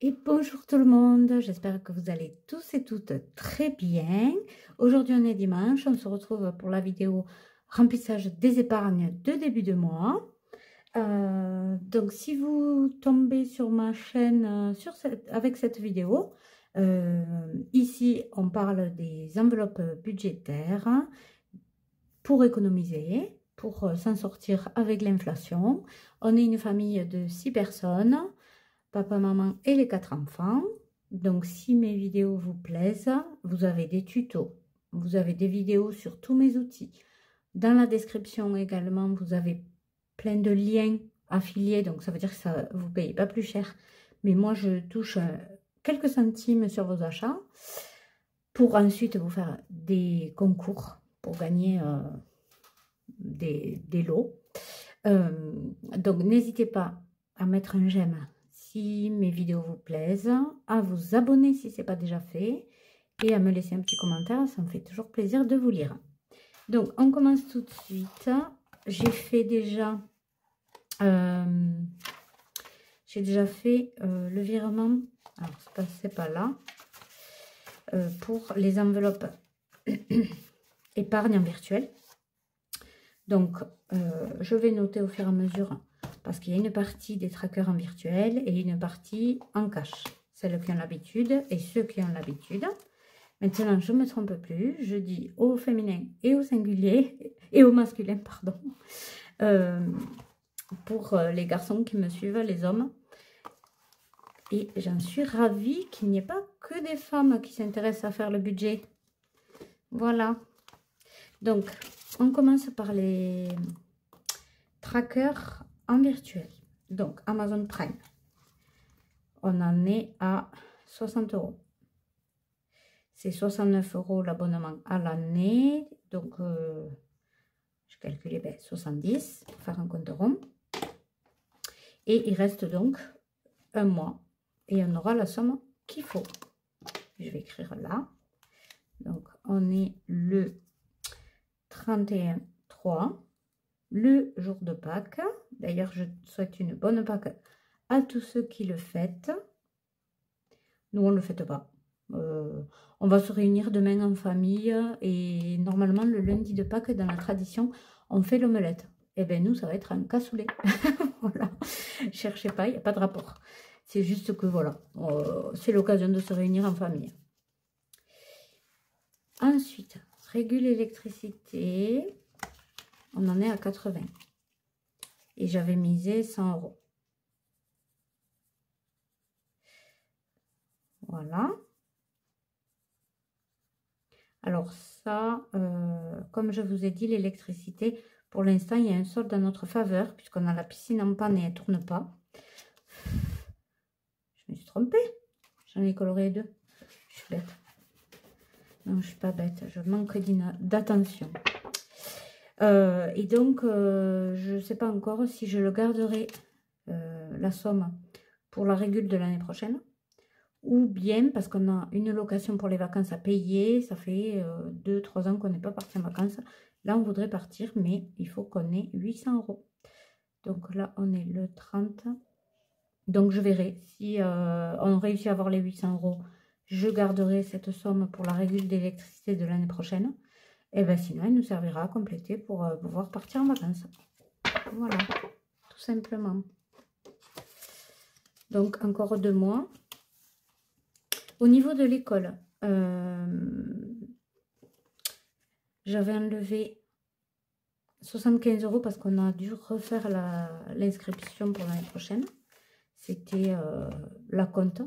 Et bonjour tout le monde, j'espère que vous allez tous et toutes très bien. Aujourd'hui on est dimanche, on se retrouve pour la vidéo remplissage des épargnes de début de mois. Donc si vous tombez sur ma chaîne avec cette vidéo, ici on parle des enveloppes budgétaires pour économiser, pour s'en sortir avec l'inflation. On est une famille de 6 personnes. Papa, maman et les 4 enfants. Donc, si mes vidéos vous plaisent, vous avez des tutos, vous avez des vidéos sur tous mes outils. Dans la description également, vous avez plein de liens affiliés. Donc, ça veut dire que ça, vous ne payez pas plus cher. Mais moi, je touche quelques centimes sur vos achats pour ensuite vous faire des concours pour gagner des lots. Donc, n'hésitez pas à mettre un j'aime si mes vidéos vous plaisent, à vous abonner si ce n'est pas déjà fait et à me laisser un petit commentaire, ça me fait toujours plaisir de vous lire. Donc on commence tout de suite. J'ai déjà fait le virement, alors c'est pas là, pour les enveloppes épargne en virtuel. Donc je vais noter au fur et à mesure, parce qu'il y a une partie des trackers en virtuel et une partie en cash. Celles qui ont l'habitude et ceux qui ont l'habitude. Maintenant, je ne me trompe plus. Je dis au féminin et au singulier et au masculin, pardon. Pour les garçons qui me suivent, les hommes. Et j'en suis ravie qu'il n'y ait pas que des femmes qui s'intéressent à faire le budget. Voilà. Donc, on commence par les trackers en virtuel. Donc Amazon Prime, on en est à 60 €. C'est 69 € l'abonnement à l'année. Donc je calculais 70 pour faire un compte rond. Et il reste donc un mois et on aura la somme qu'il faut. Je vais écrire là. Donc on est le 31/3. Le jour de Pâques. D'ailleurs, je souhaite une bonne Pâques à tous ceux qui le fêtent. Nous, on ne le fête pas. On va se réunir demain en famille et normalement, le lundi de Pâques, dans la tradition, on fait l'omelette. Et bien, nous, ça va être un cassoulet. Voilà. Cherchez pas, il n'y a pas de rapport. C'est juste que, voilà, c'est l'occasion de se réunir en famille. Ensuite, régule électricité. On en est à 80. Et j'avais misé 100 €. Voilà. Alors ça, comme je vous ai dit, l'électricité, pour l'instant, il y a un solde en notre faveur, puisqu'on a la piscine en panne et elle ne tourne pas. Je me suis trompée. J'en ai coloré 2. Je suis bête. Non, je ne suis pas bête. Je manque d'attention. Et donc, je ne sais pas encore si je le garderai, la somme, pour la régule de l'année prochaine. Ou bien, parce qu'on a une location pour les vacances à payer. Ça fait 2-3 ans qu'on n'est pas parti en vacances. Là, on voudrait partir, mais il faut qu'on ait 800 €. Donc là, on est le 30. Donc, je verrai. Si on réussit à avoir les 800 €, je garderai cette somme pour la régule d'électricité de l'année prochaine. Et bien sinon, elle nous servira à compléter pour pouvoir partir en vacances. Voilà, tout simplement. Donc, encore 2 mois. Au niveau de l'école, j'avais enlevé 75 € parce qu'on a dû refaire l'inscription pour l'année prochaine. C'était l'acompte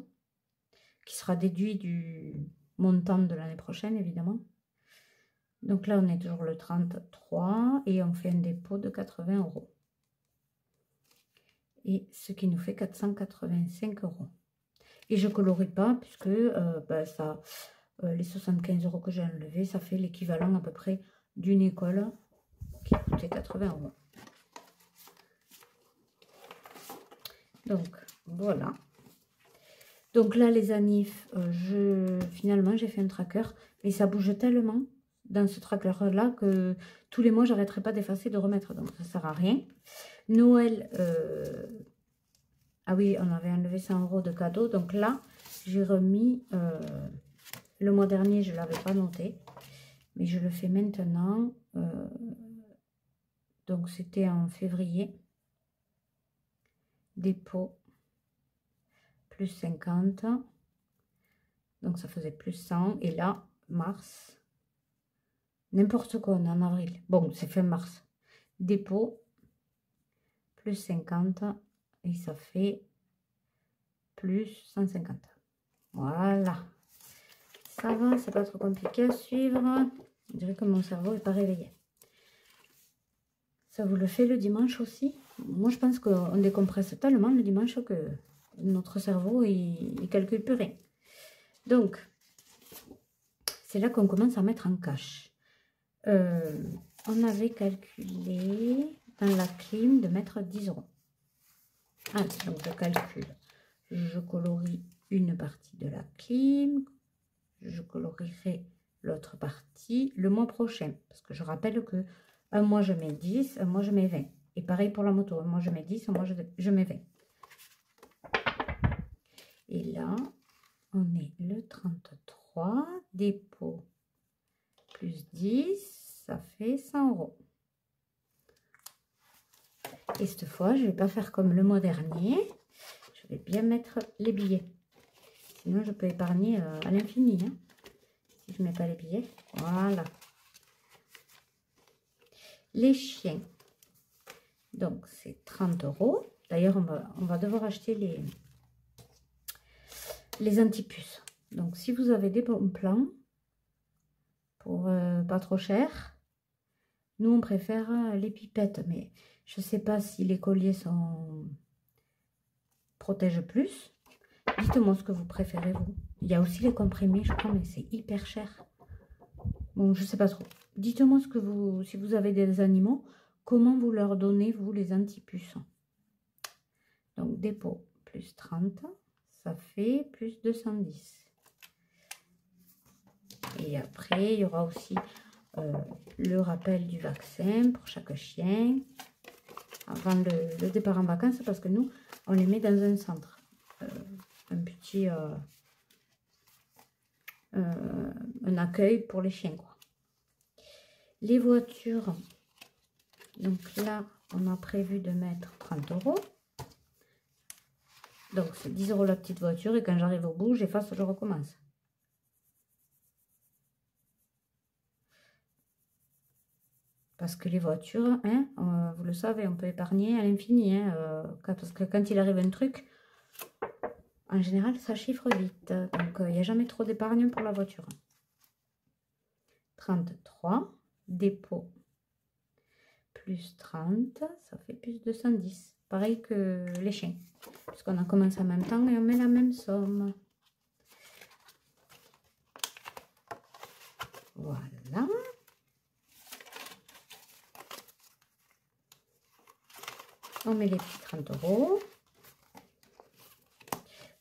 qui sera déduit du montant de l'année prochaine, évidemment. Donc là, on est toujours le 33 et on fait un dépôt de 80 €. Et ce qui nous fait 485 €. Et je ne colorie pas puisque les 75 € que j'ai enlevés, ça fait l'équivalent à peu près d'une école qui coûtait 80 €. Donc, voilà. Donc là, les anifs, finalement, j'ai fait un tracker, mais ça bouge tellement dans ce tracker-là que tous les mois, j'arrêterai pas d'effacer, de remettre. Donc, ça ne sert à rien. Noël, Ah oui, on avait enlevé 100 € de cadeau. Donc là, j'ai remis... le mois dernier, je ne l'avais pas noté. Mais je le fais maintenant. Donc c'était en février. Dépôt. Plus 50. Donc ça faisait plus 100. Et là, mars. N'importe quoi, on est en avril. Bon, c'est fin mars. Dépôt. Plus 50. Et ça fait plus 150. Voilà. Ça va, c'est pas trop compliqué à suivre. On dirait que mon cerveau n'est pas réveillé. Ça vous le fait le dimanche aussi? Moi, je pense qu'on décompresse tellement le dimanche que notre cerveau, il calcule plus rien. Donc, c'est là qu'on commence à mettre en cash. On avait calculé dans la clim de mettre 10 €. Ah, donc je calcule. Je colorie une partie de la clim. Je colorierai l'autre partie le mois prochain. Parce que je rappelle que un mois je mets 10, un mois je mets 20. Et pareil pour la moto. Un mois je mets 10, un mois je mets 20. Et là, on est le 33. Dépôt plus 10, ça fait 100 €. Et cette fois, je ne vais pas faire comme le mois dernier. Je vais bien mettre les billets. Sinon, je peux épargner à l'infini. Hein, si je ne mets pas les billets. Voilà. Les chiens. Donc, c'est 30 €. D'ailleurs, on va devoir acheter les antipuces. Donc, si vous avez des bons plans pour pas trop cher, nous, on préfère les pipettes. Mais je ne sais pas si les colliers protègent plus. Dites-moi ce que vous préférez, vous. Il y a aussi les comprimés, je crois, mais c'est hyper cher. Bon, je ne sais pas trop. Dites-moi ce que vous, si vous avez des animaux, comment vous leur donnez, vous, les antipuces. Donc, dépôt plus 30, ça fait plus 210. Et après, il y aura aussi le rappel du vaccin pour chaque chien avant le départ en vacances, parce que nous, on les met dans un centre. Un petit un accueil pour les chiens, quoi. Les voitures, donc là on a prévu de mettre 30 €. Donc c'est 10 € la petite voiture, et quand j'arrive au bout, j'efface, je recommence. Parce que les voitures, hein, vous le savez, on peut épargner à l'infini, hein, parce que quand il arrive un truc, en général, ça chiffre vite. Donc, il n'y a jamais trop d'épargne pour la voiture. 33. Dépôt. Plus 30. Ça fait plus 210. Pareil que les chiens. Puisqu'on a commencé en même temps et on met la même somme. Voilà. On met les petits 30 €.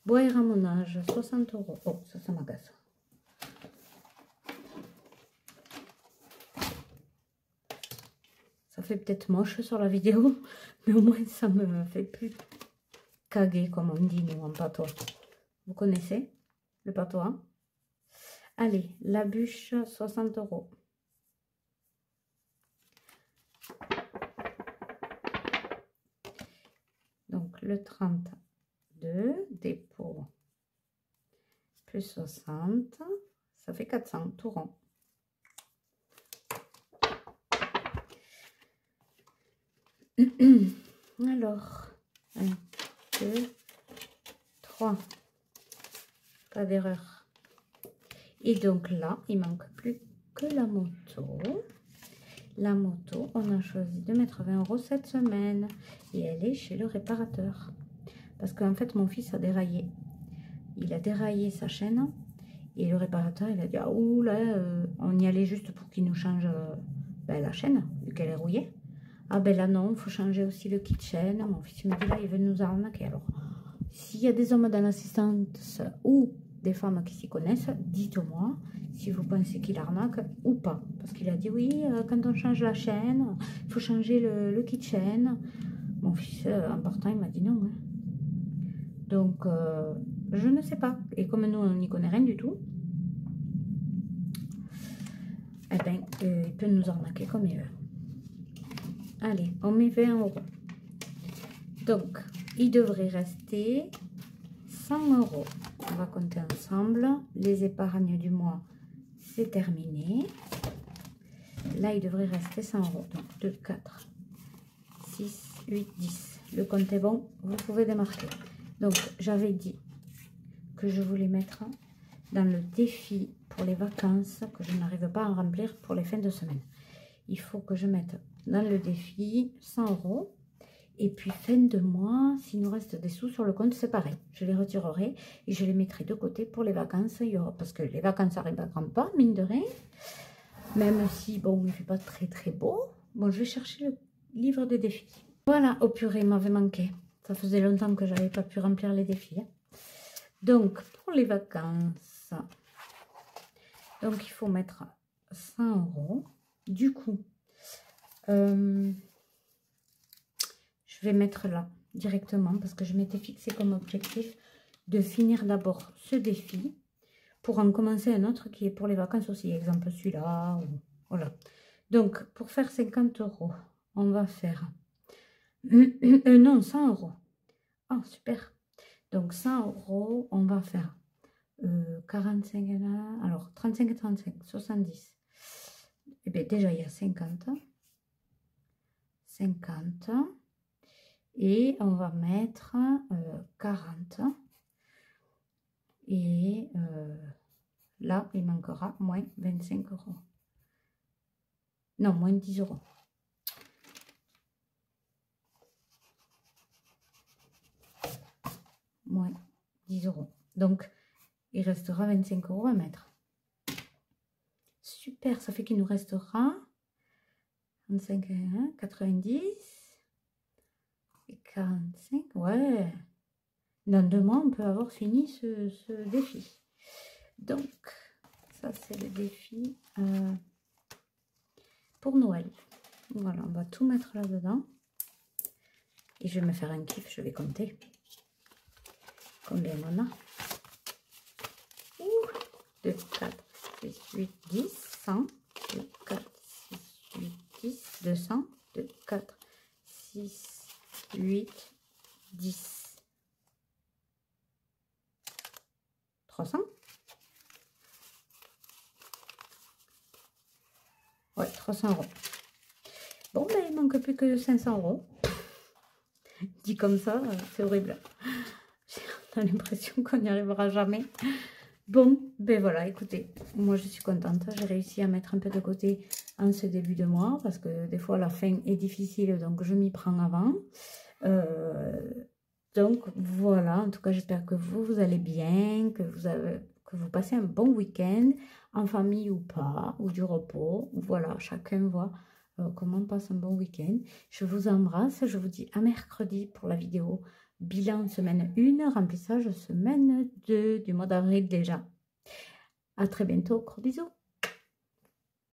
Bois et ramonage, 60 €. Oh, ça m'agace. Ça fait peut-être moche sur la vidéo, mais au moins ça me fait plus caguer, comme on dit nous en patois. Vous connaissez le patois? Allez, la bûche, 60 €. Donc le 32, dépôt plus 60, ça fait 400, tout rond. Alors, 1, 2, 3, pas d'erreur. Et donc là, il manque plus que la moto. La moto, on a choisi de mettre 20 € cette semaine. Et elle est chez le réparateur. Parce qu'en fait, mon fils a déraillé. Il a déraillé sa chaîne. Et le réparateur, il a dit, ah ouh là, on y allait juste pour qu'il nous change la chaîne, vu qu'elle est rouillée. Ah ben là non, il faut changer aussi le kit chaîne. Mon fils me dit là, il veut nous arnaquer. Alors, s'il y a des hommes dans l'assistance ou des femmes qui s'y connaissent, dites-moi si vous pensez qu'il arnaque ou pas. Parce qu'il a dit oui, quand on change la chaîne, il faut changer le kit chaîne. Mon fils, en partant, il m'a dit non. Hein. Donc, je ne sais pas. Et comme nous, on n'y connaît rien du tout, eh ben, il peut nous arnaquer comme il veut. Allez, on met 20 €. Donc, il devrait rester 100 €. On va compter ensemble. Les épargnes du mois, c'est terminé. Là, il devrait rester 100 €. Donc, 2, 4, 6, 8, 10. Le compte est bon. Vous pouvez démarquer. Donc, j'avais dit que je voulais mettre dans le défi pour les vacances que je n'arrive pas à remplir pour les fins de semaine. Il faut que je mette dans le défi 100 €. Et puis, fin de mois, s'il nous reste des sous sur le compte, c'est pareil. Je les retirerai et je les mettrai de côté pour les vacances. Parce que les vacances arrivent à grands pas, mine de rien. Même si, bon, il ne fait pas très très beau. Bon, je vais chercher le livre des défis. Voilà, oh purée, il m'avait manqué. Ça faisait longtemps que je n'avais pas pu remplir les défis. Donc, pour les vacances, donc il faut mettre 100 €. Du coup, je vais mettre là directement parce que je m'étais fixé comme objectif de finir d'abord ce défi pour en commencer un autre qui est pour les vacances aussi. Exemple celui-là. Voilà. Donc, pour faire 50 €, on va faire... non, 100 €. Oh, super. Donc, 100 €, on va faire 45, alors 35 et 35, 70. Et bien, déjà, il y a 50. 50. Et on va mettre 40. Et là, il manquera moins 25 €. Non, moins 10 €. Moins 10 €. Donc, il restera 25 € à mettre. Super, ça fait qu'il nous restera 35, 90 et 45. Ouais. Dans 2 mois, on peut avoir fini ce défi. Donc, ça, c'est le défi pour Noël. Voilà, on va tout mettre là-dedans. Et je vais me faire un kiff, je vais compter combien on a. 2, 4, 6, 8, 10, 100. 2, 4, 6, 8, 10, 200. 2, 4, 6, 8, 10. 300. Ouais, 300 €. Bon, ben, il manque plus que 500 €. Dit comme ça, c'est horrible. J'ai l'impression qu'on n'y arrivera jamais. Bon, ben voilà, écoutez, moi je suis contente. J'ai réussi à mettre un peu de côté en ce début de mois parce que des fois la fin est difficile, donc je m'y prends avant. Donc voilà, en tout cas j'espère que vous allez bien, que vous passez un bon week-end, en famille ou pas, ou du repos. Voilà, chacun voit comment on passe un bon week-end. Je vous embrasse, je vous dis à mercredi pour la vidéo bilan semaine 1, remplissage semaine 2 du mois d'avril déjà. À très bientôt, gros bisous.